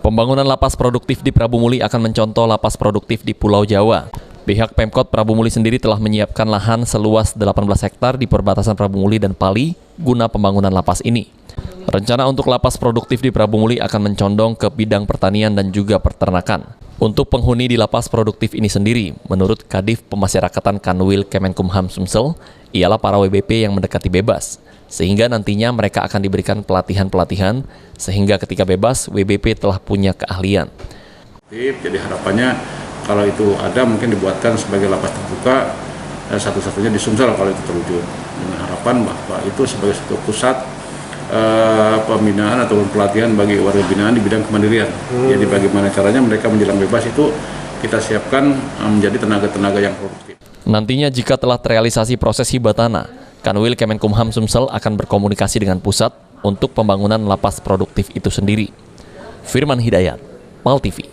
Pembangunan lapas produktif di Prabu Muli akan mencontoh lapas produktif di Pulau Jawa. Pihak Pemkot Prabu Muli sendiri telah menyiapkan lahan seluas 18 hektar di perbatasan Prabu Muli dan Pali guna pembangunan lapas ini. Rencana untuk lapas produktif di Prabu Muli akan mencondong ke bidang pertanian dan juga peternakan. Untuk penghuni di lapas produktif ini sendiri, menurut Kadif Pemasyarakatan Kanwil Kemenkumham Sumsel, ialah para WBP yang mendekati bebas. Sehingga nantinya mereka akan diberikan pelatihan-pelatihan, sehingga ketika bebas, WBP telah punya keahlian. Jadi harapannya kalau itu ada mungkin dibuatkan sebagai lapas terbuka, satu-satunya di Sumsel kalau itu terwujud. Dengan harapan bahwa itu sebagai satu pusat pembinaan atau pelatihan bagi warga binaan di bidang kemandirian. Jadi bagaimana caranya mereka menjelang bebas itu kita siapkan menjadi tenaga-tenaga yang produktif. Nantinya jika telah terrealisasi proses hibah tanah, Kanwil Kemenkumham Sumsel akan berkomunikasi dengan pusat untuk pembangunan lapas produktif itu sendiri. Firman Hidayat, PAL TV.